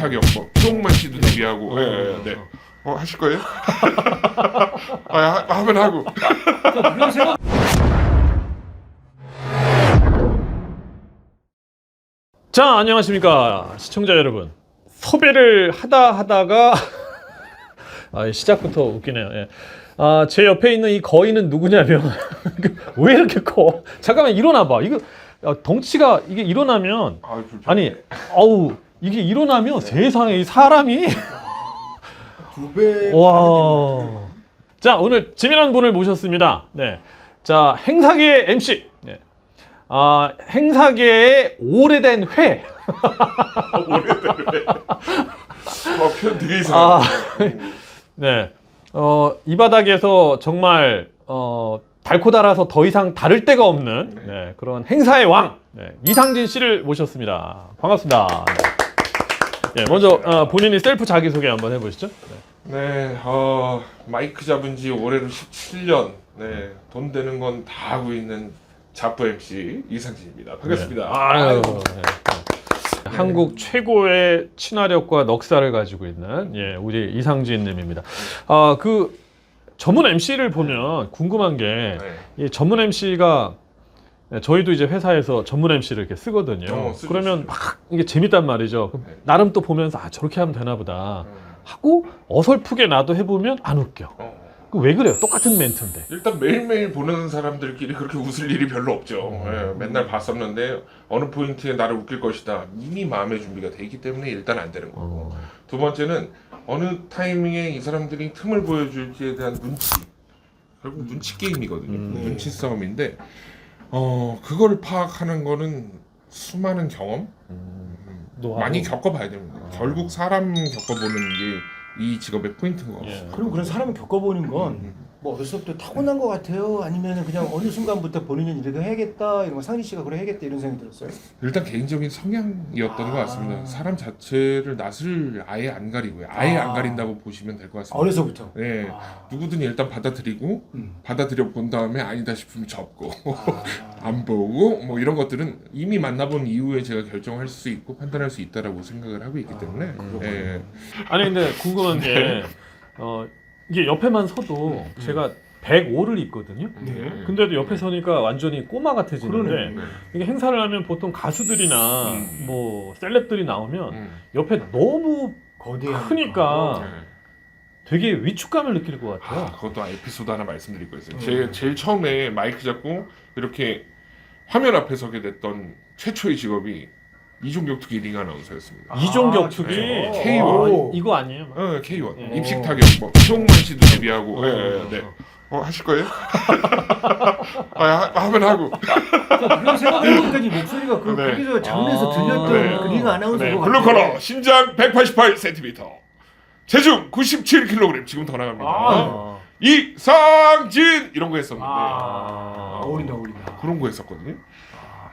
타격, 뭐 최홍만 씨도 데뷔하고, 네. 하실 거예요? 하면 하고. 자, 안녕하십니까 시청자 여러분. 섭외를 하다가 시작부터 웃기네요. 예. 제 옆에 있는 이 거인은 누구냐면 왜 이렇게 커? 잠깐만 일어나봐. 이거 덩치가 이게 일어나면 아니 이게 일어나면 세상에 이 사람이 두 배. 와. 자, 오늘 재미난 분을 모셨습니다. 네. 자, 행사계의 MC. 네. 행사계의 오래된 회. 표현 되게 이상해. 네. 이 바닥에서 정말 달고 달아서 더 이상 다를 데가 없는 네, 그런 행사의 왕 이상진 씨를 모셨습니다. 반갑습니다. 네, 먼저 본인이 셀프 자기소개 한번 해보시죠. 네, 마이크 잡은 지 올해로 17년. 네, 돈 되는 건 다 하고 있는 자프 MC 이상진입니다. 반갑습니다. 네. 아유, 네. 한국 최고의 친화력과 넉살을 가지고 있는 우리 이상진님입니다. 그 전문 MC를 보면 궁금한 게 이 전문 MC가 저희도 이제 회사에서 전문 MC를 이렇게 쓰거든요. 그러면 막 이게 재밌단 말이죠. 나름 또 보면서 저렇게 하면 되나 보다 하고 어설프게 나도 해보면 안 웃겨. 왜 그래요? 똑같은 멘트인데. 일단 매일매일 보는 사람들끼리 그렇게 웃을 일이 별로 없죠. 맨날 봤었는데 어느 포인트에 나를 웃길 것이다. 이미 마음의 준비가 돼 있기 때문에 일단 안 되는 거고. 두 번째는 어느 타이밍에 이 사람들이 틈을 보여줄지에 대한 눈치. 결국 눈치 게임이거든요. 눈치 싸움인데 그걸 파악하는 거는 수많은 경험? 많이 겪어봐야 됩니다. 결국 사람 겪어보는 게 이 직업의 포인트인 것 같아요. 그리고 그런 사람을 겪어보는 건 뭐 어렸을 때 타고난 것 같아요? 아니면 그냥 어느 순간부터 본인은 이래도 해야겠다 이런 거 상진 씨가 그래 해야겠다 이런 생각이 들었어요? 일단 개인적인 성향이었던 것 같습니다. 사람 자체를 낯을 아예 안 가리고요. 아예 안 가린다고 보시면 될 것 같습니다. 어려서부터? 네, 누구든 일단 받아들이고 받아들여 본 다음에 아니다 싶으면 접고 안 보고 뭐 이런 것들은 이미 만나본 이후에 제가 결정할 수 있고 판단할 수 있다라고 생각을 하고 있기 때문에 네. 아니 근데 궁금한 게 이게 옆에만 서도 제가 105를 입거든요. 근데도 옆에 서니까 완전히 꼬마 같아지는데 이게 행사를 하면 보통 가수들이나 뭐 셀럽들이 나오면 옆에 너무 크니까 되게 위축감을 느낄 것 같아요. 그것도 에피소드 하나 말씀드릴 거 있어요. 제일 처음에 마이크 잡고 이렇게 화면 앞에 서게 됐던 최초의 직업이 이종격투기 링 아나운서였습니다. 이종격투기 K1 이거 아니에요? K1 입식 타격 뭐 최홍만 씨도 데뷔하고 네. 하실 거예요? 하면 하고. 그런 생각해보니까 목소리가 거기서 장면에서 들렸던 그 링 아나운서고 블루 컬러 신장 188cm 체중 97kg 지금 더 나갑니다. 이상진 이런 거 했었는데 어울린다 그런 거 했었거든요.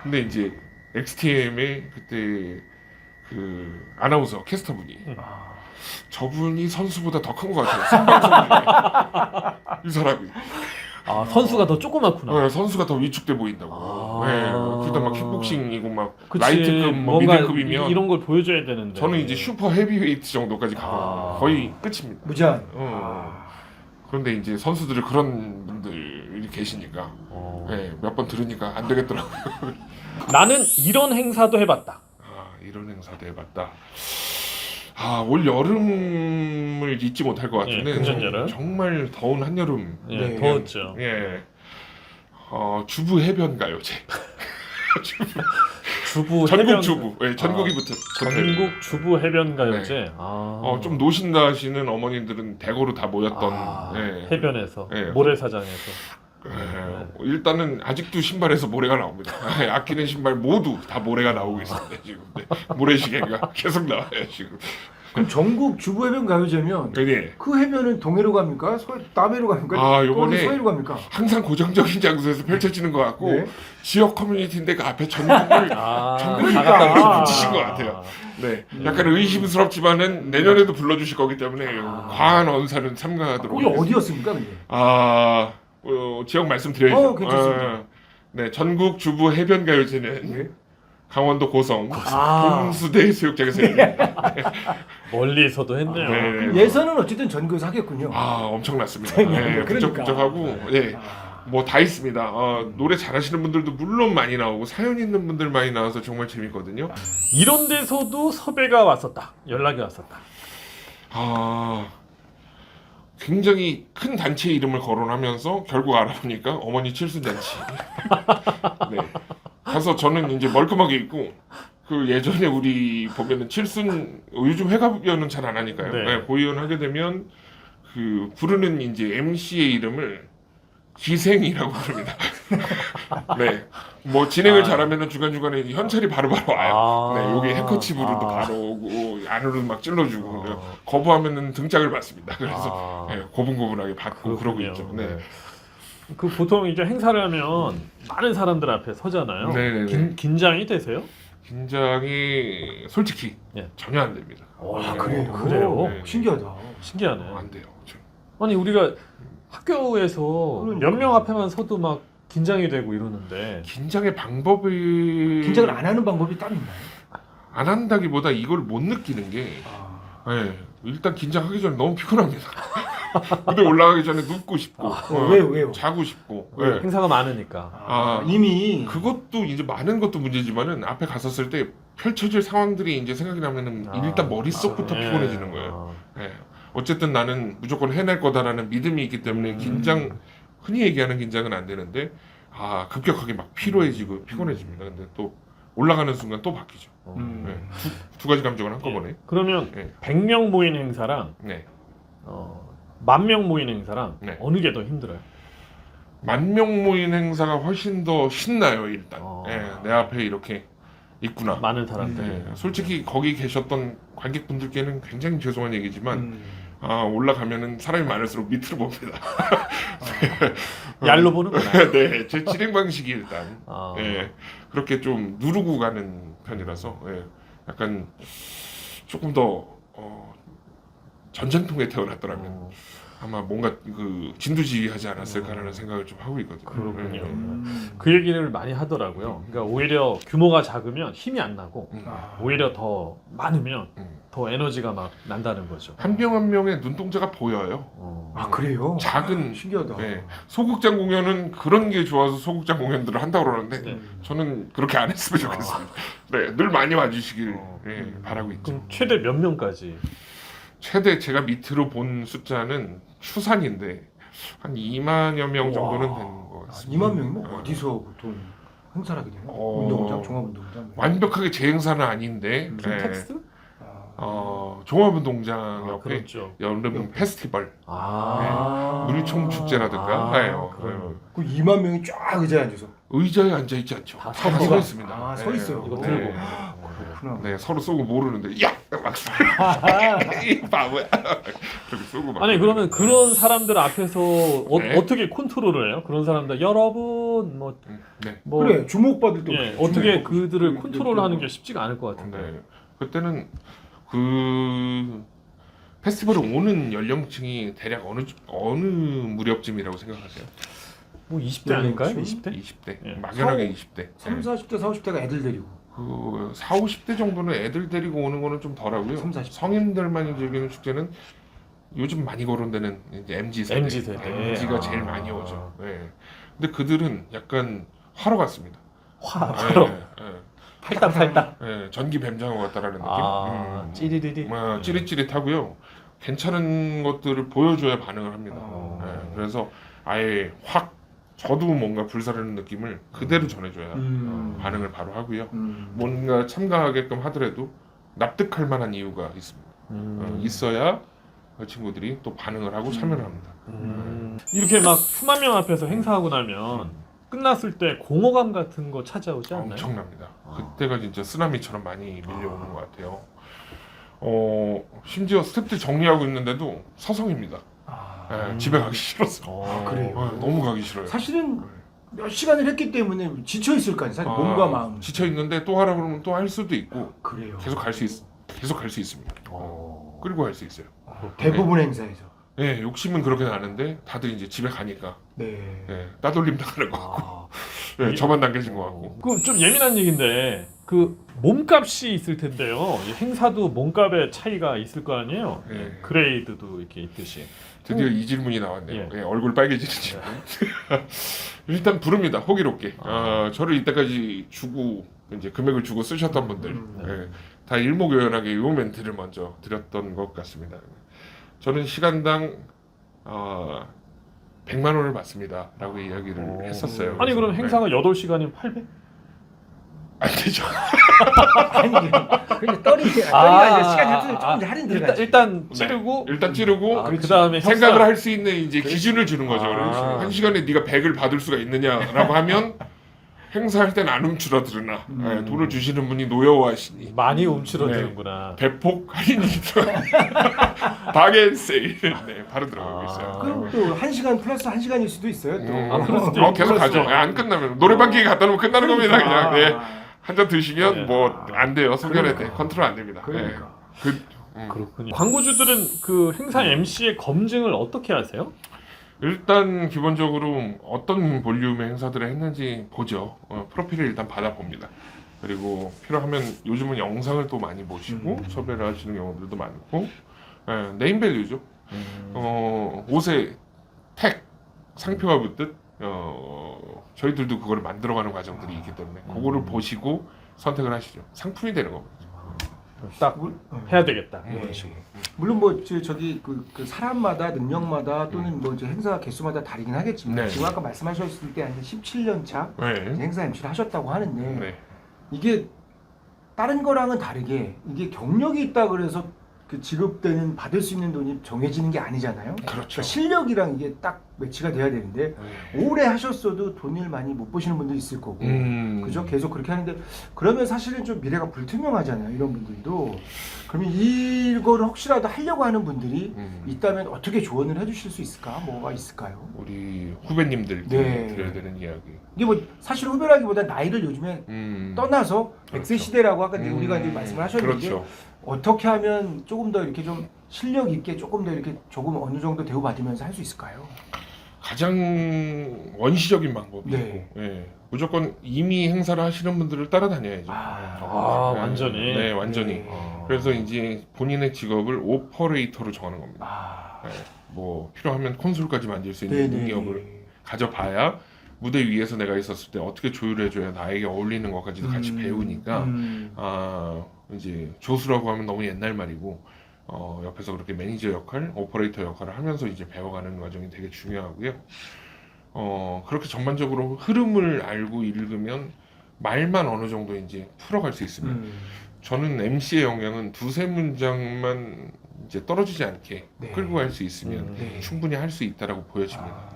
근데 이제 XTM의 그때 그 아나운서 캐스터분이 저분이 선수보다 더 큰 것 같아요. 생방송이 이 사람이 선수가 더 조그맣구나. 선수가 더 위축돼 보인다고. 그러다 막 킥복싱이고 막 그치, 라이트급 뭐 미들급이면 이런 걸 보여줘야 되는데 저는 이제 슈퍼 헤비웨이트 정도까지 가고 거의 끝입니다. 무제한. 그런데 이제 선수들이 그런 분들이 계시니까 몇 번 들으니까 안 되겠더라고요. 나는 이런 행사도 해봤다. 이런 행사도 해봤다. 올 여름을 잊지 못할 것 같은데 금전여름. 정말 더운 한여름. 더웠죠. 주부 해변가요제. 전국 주부. 전국이 붙은. 전국 주부 해변가요제. 좀 노신다 하시는 어머님들은 대거로 다 모였던 해변에서 모래사장에서. 일단은 아직도 신발에서 모래가 나옵니다. 아끼는 신발 모두 다 모래가 나오고 있습니다 지금. 모래시계가 계속 나와요 지금. 그럼 전국 주부 해변 가요제면 그 해변은 동해로 갑니까? 남해로 갑니까? 요번에 서해로 갑니까? 항상 고정적인 장소에서 펼쳐지는 것 같고 지역 커뮤니티인데 그 앞에 전국을 전국을 다 붙이신 것 같아요. 약간 의심스럽지만은 내년에도 불러주실 거기 때문에 과한 언사는 삼가하도록. 거기 어디였습니까? 근데? 지역 말씀드려야죠. 괜찮습니다. 전국 주부 해변가요제는 강원도 고성 아. 동수대 수욕장에서 했습니다. 멀리서도 했네요. 네. 예선은 어쨌든 전국에서 하겠군요. 아 엄청났습니다. 네, 네, 그러니까. 북적북적하고 네. 뭐 다 있습니다. 노래 잘하시는 분들도 물론 많이 나오고 사연 있는 분들 많이 나와서 정말 재밌거든요. 이런 데서도 섭외가 왔었다. 연락이 왔었다. 아 굉장히 큰 단체 이름을 거론하면서 결국 알아보니까 어머니 칠순잔치. 네. 가서 저는 이제 멀끔하게 있고 그 예전에 우리 보면은 칠순 요즘 회가위원은 잘 안 하니까요. 네. 네, 고위원 하게 되면 그 부르는 이제 MC의 이름을 기생이라고 부릅니다. 네. 뭐 진행을 잘하면은 중간중간에 현찰이 바로바로 와요. 네, 요게 해커칩으로도 바로 오고 안으로 막 찔러주고 거부하면은 등짝을 받습니다. 그래서 네, 고분고분하게 받고 그러고 그렇군요. 있죠. 네. 그 보통 이제 행사를 하면 많은 사람들 앞에 서잖아요. 네네네. 긴장이 되세요? 긴장이 솔직히 예. 전혀 안 됩니다. 아, 그래요? 그래요? 네. 신기하다. 신기하네. 안 돼요. 아니 우리가 학교에서 그러니까. 몇 명 앞에만 서도 막 긴장이 되고 이러는데 긴장의 방법이 긴장을 안 하는 방법이 따로 있나요? 안 한다기보다 이걸 못 느끼는 게 네, 일단 긴장하기 전에 너무 피곤합니다. 무대 올라가기 전에 눕고 싶고 왜요? 자고 싶고 왜요? 네. 행사가 많으니까. 이미 그것도 이제 많은 것도 문제지만은 앞에 갔었을 때 펼쳐질 상황들이 이제 생각이 나면은 일단 머릿속부터 피곤해지는 거예요. 네. 어쨌든 나는 무조건 해낼 거다라는 믿음이 있기 때문에 긴장 흔히 얘기하는 긴장은 안 되는데 급격하게 막 피로해지고 피곤해집니다. 근데 또 올라가는 순간 또 바뀌죠. 네. 두 가지 감정을 한꺼번에. 그러면 네. 100명 모인 행사랑 네. 10,000명 모인 행사랑 네. 어느 게 더 힘들어요? 10,000명 모인 행사가 훨씬 더 신나요 일단. 네, 내 앞에 이렇게 있구나. 많은 사람들이. 네, 솔직히 거기 계셨던 관객분들께는 굉장히 죄송한 얘기지만 올라가면은 사람이 많을수록 밑으로 봅니다. 얄로 보는구나. 네, 제 진행 방식이 일단 아. 예, 그렇게 좀 누르고 가는 편이라서 예, 약간 조금 더 전쟁통에 태어났더라면 아마 뭔가 그 진두지휘하지 않았을까라는 생각을 좀 하고 있거든요. 그렇군요. 예. 그 얘기를 많이 하더라고요. 그러니까 오히려 규모가 작으면 힘이 안 나고 오히려 더 많으면 더 에너지가 막 난다는 거죠. 한 명 한 명의 눈동자가 보여요. 아 그래요? 작은 신기하다. 네, 소극장 공연은 그런 게 좋아서 소극장 공연들을 한다고 그러는데 네. 저는 그렇게 안 했으면 좋겠습니다. 네, 늘 많이 와주시길 바라고 있죠. 그럼 최대 몇 명까지? 최대 제가 밑으로 본 숫자는 추산인데 한 2만여 명 정도는 되는 것 같습니다. 2만 명이면 어디서 보통 행사를 하게 되나요? 운동장, 종합운동장. 완벽하게 제 행사는 아닌데 텍스? 종합운동장 옆에 그렇죠. 여름 페스티벌, 물총 축제라든가 해요. 그 2만 명이 쫙 의자에 앉아서 의자에 앉아 있지 않죠. 다 다 서서 서 있습니다. 아, 서 있어요. 이거 네. 들고. 그렇구나. 네, 서로 쏘고 모르는데 야! 막 이 바보야. 그렇게 쏘고 막. 아니 그러면 그런 사람들 앞에서 네. 어떻게 컨트롤을 해요? 그런 사람들 여러분 뭐 네. 그래 주목받을 때 예, 어떻게 그들을 컨트롤하는 게 쉽지가 않을 것 같은데. 네. 그때는 그 페스티벌에 오는 연령층이 대략 어느 무렵쯤이라고 생각하세요? 뭐 20대 아닐까요? 연령층? 20대? 20대. 예. 막연하게 20대. 3, 40대, 40대가 애들 데리고 그 4, 50대 정도는 애들 데리고 오는 거는 좀 덜하고요. 3, 40대. 성인들만이 즐기는 축제는 요즘 많이 거론되는 이제 MZ 세대. MZ 세대. MZ가 제일 많이 오죠. 네. 근데 그들은 약간 화로 같습니다. 화로. 네, 네. 팔딱팔딱. 네, 전기 뱀장어 같다라는 느낌. 찌리리리. 찌릿찌릿하고요. 괜찮은 것들을 보여줘야 반응을 합니다. 네, 그래서 아예 확 저도 뭔가 불사르는 느낌을 그대로 전해줘야 반응을 바로 하고요. 뭔가 참가하게끔 하더라도 납득할 만한 이유가 있습니다. 있어야 그 친구들이 또 반응을 하고 참여를 합니다. 이렇게 막 수만 명 앞에서 행사하고 나면 끝났을 때 공허감 같은 거 찾아오지 않나요? 엄청납니다. 그때가 진짜 쓰나미처럼 많이 밀려오는 것 같아요. 심지어 스태프들 정리하고 있는데도 서성입니다. 집에 가기 싫었어. 그래요. 너무 가기 싫어요. 사실은 몇 시간을 했기 때문에 지쳐 있을 거 아니에요. 사실 몸과 마음. 지쳐 있는데 또 하라 그러면 또 할 수도 있고 그래요. 계속 갈 수 있습니다. 끌고 갈 수 있어요. 대부분 행사에서. 네, 욕심은 그렇게 나는데 다들 이제 집에 가니까 네. 따돌림 당하는 것 같고 저만 남겨진 것 같고. 그 좀 예민한 얘기인데 그 몸값이 있을 텐데요. 이 행사도 몸값의 차이가 있을 거 아니에요. 예. 그레이드도 이렇게 있듯이. 드디어 이 질문이 나왔네요. 예. 예, 얼굴 빨개지는 질문. 일단 부릅니다. 호기롭게. 저를 이때까지 주고 이제 금액을 주고 쓰셨던 분들 예, 다 일목요연하게 이 멘트를 먼저 드렸던 것 같습니다. 저는 시간당 100만 원을 받습니다라고 이야기를 했었어요. 아니 그럼 그래서, 행사가 8시간이면 800? 안 되죠. 아니 그게 떨이가 아니라 시간 자체는 조금 이제 할인 들어가지. 일단 찌르고 일단 찌르고 그 다음에 생각을 할 수 있는 이제 기준을 주는 거죠. 아. 그래서 한 시간에 네가 100을 받을 수가 있느냐라고 하면 행사할 땐 안 움츠러들으나 예, 돈을 주시는 분이 노여워하시니 많이 움츠러드는구나. 대폭 할인이 바겐 세일 네, 바로 들어가고 있어요. 그럼 또 1시간 플러스 1시간일 수도 있어요. 또. 그럴 수도 있고. 계속 가죠. 안 끝나면 노래방기에 갖다 놓으면 끝나는 겁니다. 그냥 네. 한 잔 드시면 네. 뭐 안 돼요. 성견회 때 컨트롤 안 됩니다. 그러니까. 그렇군요. 광고주들은 그 행사 MC의 검증을 어떻게 하세요? 일단 기본적으로 어떤 볼륨의 행사들을 했는지 보죠. 프로필을 일단 받아봅니다. 그리고 필요하면 요즘은 영상을 또 많이 보시고 섭외를 하시는 경우들도 많고 네임밸류죠. 옷에 택 상표가 붙듯 저희들도 그거를 만들어가는 과정들이 있기 때문에 그거를 보시고 선택을 하시죠. 상품이 되는 겁니다. 딱 해야 되겠다. 이런 식으로. 물론 뭐 저기 그 사람마다 능력마다 또는 뭐 이제 행사 개수마다 다르긴 하겠지만 네. 지금 아까 말씀하셨을 때 한 17년 차 네. 행사 MC를 하셨다고 하는데 네. 이게 다른 거랑은 다르게 이게 경력이 있다 그래서 그 지급되는 받을 수 있는 돈이 정해지는 게 아니잖아요. 그렇죠. 그러니까 실력이랑 이게 딱 매치가 돼야 되는데 오래 하셨어도 돈을 많이 못 버시는 분도 있을 거고 그죠? 계속 그렇게 하는데 그러면 사실은 좀 미래가 불투명하잖아요. 이런 분들도. 그러면 이거를 혹시라도 하려고 하는 분들이 있다면 어떻게 조언을 해주실 수 있을까? 뭐가 있을까요? 우리 후배님들께 네. 드려야 되는 이야기. 이게 뭐 사실 후배라기보다 나이를 요즘에 떠나서 100세 시대라고 아까 우리가 이제 말씀을 하셨는데 그렇죠. 어떻게 하면 조금 더 이렇게 좀 실력 있게 조금 더 이렇게 조금 어느 정도 대우받으면서 할 수 있을까요? 가장 원시적인 방법이고 네. 예. 무조건 이미 행사를 하시는 분들을 따라다녀야죠. 네. 완전히. 네, 완전히. 네. 그래서 이제 본인의 직업을 오퍼레이터로 정하는 겁니다. 아. 네. 뭐 필요하면 콘솔까지 만질 수 있는 네네네. 능력을 가져봐야 무대 위에서 내가 있었을 때 어떻게 조율해줘야 나에게 어울리는 것까지도 같이 배우니까 이제 조수라고 하면 너무 옛날 말이고 옆에서 그렇게 매니저 역할, 오퍼레이터 역할을 하면서 이제 배워가는 과정이 되게 중요하고요. 그렇게 전반적으로 흐름을 알고 읽으면 말만 어느 정도 이제 풀어갈 수 있습니다. 저는 MC의 영향은 두세 문장만 이제 떨어지지 않게 네. 끌고 갈 수 있으면 네. 충분히 할 수 있다라고 보여집니다.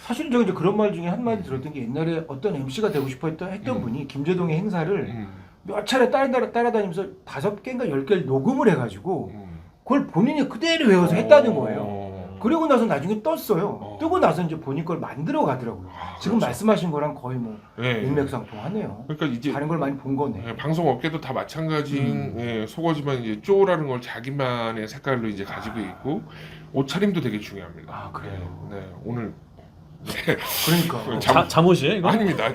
사실은 제가 이제 그런 말 중에 한 마디 들었던 게 옛날에 어떤 MC가 되고 싶어 했던 분이 김제동의 행사를 몇 차례 따라다니면서 5개인가 10개를 녹음을 해가지고 그걸 본인이 그대로 외워서 했다는 거예요. 그리고 나서 나중에 떴어요. 뜨고 나서 이제 본인 걸 만들어 가더라고요. 지금 그렇죠. 말씀하신 거랑 거의 뭐 네. 일맥상통하네요. 그러니까 이제 다른 걸 많이 본 거네. 방송 업계도 다 마찬가지인 속어지만 이제 쪼라는 걸 자기만의 색깔로 이제 가지고 있고 옷차림도 되게 중요합니다. 아, 그래요? 네, 오늘 그러니까. 잠옷이에요 이거? 아닙니다.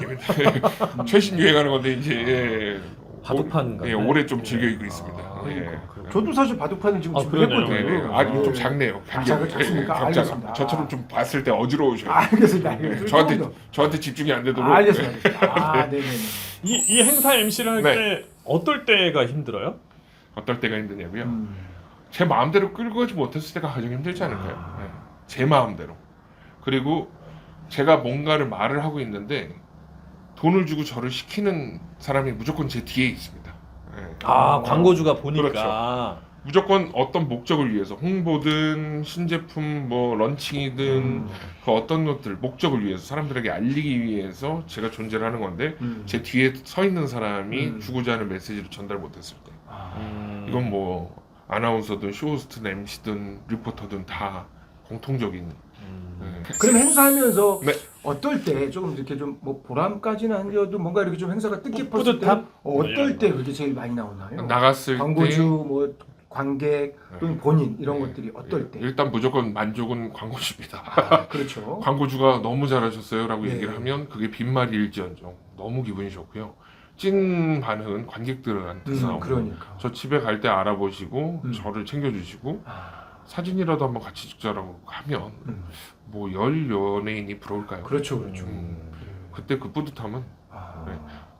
최신 유행하는 건데 이제 바둑판 예, 올해 좀 즐겨 입고 있습니다. 예. 저도 사실 바둑판을 지금 아, 준비했거든요. 그러네요. 아주 좀 작네요. 작습니까? 격자가. 알겠습니다. 저처럼 좀 봤을 때 어지러우셔요. 알겠습니다. 네, 알겠습니다. 저한테 집중이 안 되도록. 알겠습니다. 네네네. 이 행사 MC를 할 때 어떨 때가 힘들어요? 어떨 때가 힘드냐고요? 제 마음대로 끌고 가지 못했을 때가 가장 힘들지 않을까요? 네. 제 마음대로. 그리고 제가 뭔가를 말을 하고 있는데 돈을 주고 저를 시키는 사람이 무조건 제 뒤에 있습니다. 네. 광고주가 보니까. 그렇죠. 무조건 어떤 목적을 위해서 홍보든 신제품 뭐 런칭이든 그 어떤 것들 목적을 위해서 사람들에게 알리기 위해서 제가 존재를 하는 건데 제 뒤에 서 있는 사람이 주고자 하는 메시지를 전달 못했을 때 이건 뭐 아나운서든 쇼호스트든 MC든 리포터든 다 공통적인 그럼 행사하면서 네. 어떨 때 조금 이렇게 좀 뭐 보람까지는 아니어도 뭔가 이렇게 좀 행사가 뜻깊었을 때 뿌듯함? 어떨 때 그게 제일 많이 나오나요? 나갔을 광고주 때 뭐 관객 또는 본인 이런 것들이 어떨 때? 일단 무조건 만족은 광고주입니다. 그렇죠. 광고주가 너무 잘하셨어요라고 네. 얘기를 하면 그게 빈말일지언정 너무 기분이 좋고요. 찐 반응은 관객들한테서 나오고 그러니까. 저 집에 갈 때 알아보시고 음. 저를 챙겨주시고 아, 사진이라도 한번 같이 찍자라고 하면 뭐 열 연예인이 부러울까요? 그렇죠, 그렇죠. 그때 그 뿌듯함은 아, 네.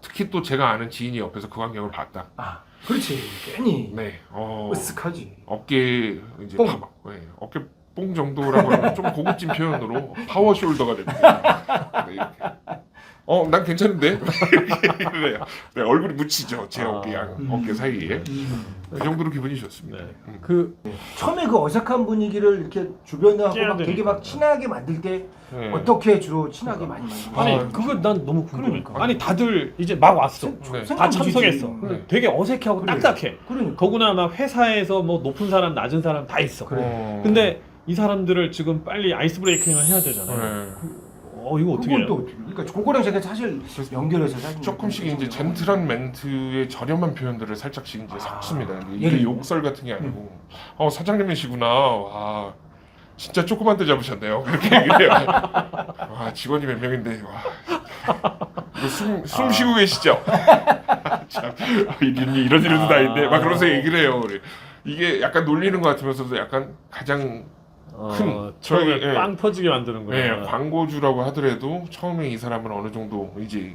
특히 또 제가 아는 지인이 옆에서 그 광경을 봤다. 아, 그렇지. 괜히 네, 으쓱하지. 어깨 이제 뽕. 네, 어깨 뽕 정도라고 하면 좀 고급진 표현으로 파워 숄더가 됩니다. 네, 이렇게. 난 괜찮은데? 이래요. 네, 얼굴이 묻히죠. 제 어깨 사이에. 그 정도로 기분이 좋습니다. 네. 그 처음에 그 어색한 분위기를 이렇게 주변하고 막 되게 되니까. 막 친하게 만들 때 네. 어떻게 주로 친하게 많이 만들어요? 아니 그거 난 너무 궁금해. 그러니까. 아니 다들 이제 막 왔어. 네. 다 참석했어. 네. 되게 어색하고 그래. 딱딱해. 그러니까. 더구나 막 회사에서 뭐 높은 사람, 낮은 사람 다 있어. 근데 이 사람들을 지금 빨리 아이스 브레이킹을 해야 되잖아요. 네. 이거 어떻게 그건 해요? 또 어떻게? 그러니까 그거랑 제가 사실 연결해서 사실 조금씩 이제 젠틀한 멘트의 저렴한 표현들을 살짝씩 이제 섞습니다. 이게 예를 욕설 같은 게 아니고 사장님이시구나. 와 진짜 조그만 데 잡으셨네요. 그렇게 얘기를 해요. 와 직원이 몇 명인데 와 이거 숨 쉬고 계시죠? 참 이런 일도 다 있네. 막 그러면서 얘기를 해요. 우리. 이게 약간 놀리는 것 같으면서도 약간 가장 큰 처음에 저희, 빵 터지게 만드는구나. 광고주라고 하더라도 처음에 이 사람은 어느 정도 이제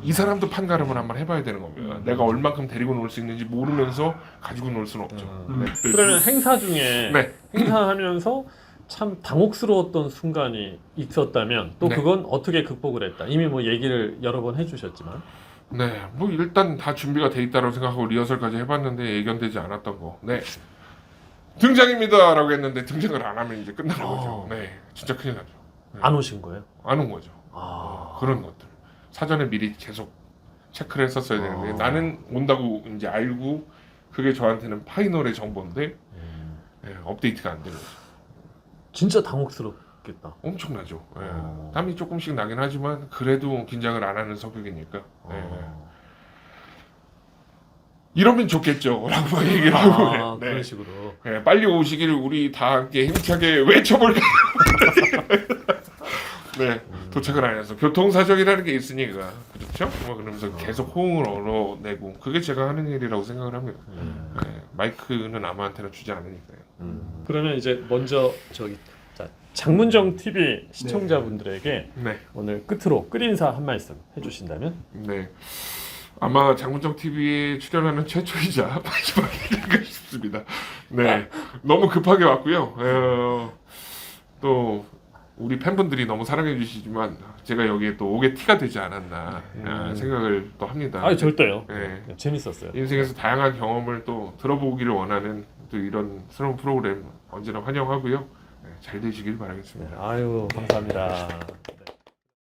이 사람도 판가름을 한번 해봐야 되는 겁니다. 내가 얼만큼 데리고 놀 수 있는지 모르면서 가지고 놀 수는 없죠. 네. 그러면 행사 중에 네. 행사하면서 참 당혹스러웠던 순간이 있었다면 또 네. 그건 어떻게 극복을 했다. 이미 뭐 얘기를 여러 번 해주셨지만. 네, 뭐 일단 다 준비가 돼 있다고 생각하고 리허설까지 해봤는데 예견되지 않았던 거. 네. 등장입니다라고 했는데 등장을 안 하면 이제 끝나는 거죠. 네, 진짜 큰일 나죠. 네. 안 오신 거예요? 안 온 거죠. 그런 것들 사전에 미리 계속 체크를 했었어야 되는데 나는 온다고 이제 알고 그게 저한테는 파이널의 정보인데 네, 업데이트가 안 되는 거죠. 진짜 당혹스럽겠다. 엄청나죠. 네. 땀이 조금씩 나긴 하지만 그래도 긴장을 안 하는 성격이니까. 네. 이러면 좋겠죠.라고 막 얘기를 하고. 네. 그런 식으로. 네, 빨리 오시기를 우리 다 함께 힘차게 외쳐볼까. 네, 도착을 안 해서 교통사정이라는 게 있으니까 그렇죠? 뭐 그러면서 계속 호응을 얻어내고 그게 제가 하는 일이라고 생각을 합니다. 네, 마이크는 아무한테나 주지 않으니까요. 그러면 이제 먼저 장문정 TV 시청자분들에게 네, 오늘 끝으로 끝인사 한 말씀 해주신다면? 네. 아마 장문정 TV에 출연하는 최초이자 마지막이가 싶습니다. 네, 너무 급하게 왔고요. 또 우리 팬분들이 너무 사랑해 주시지만 제가 여기에 또 옥의 티가 되지 않았나 생각을 또 합니다. 절대요. 네. 재밌었어요. 인생에서 다양한 경험을 또 들어보기를 원하는 또 이런 새로운 프로그램 언제나 환영하고요. 네, 잘 되시길 바라겠습니다. 아유 감사합니다.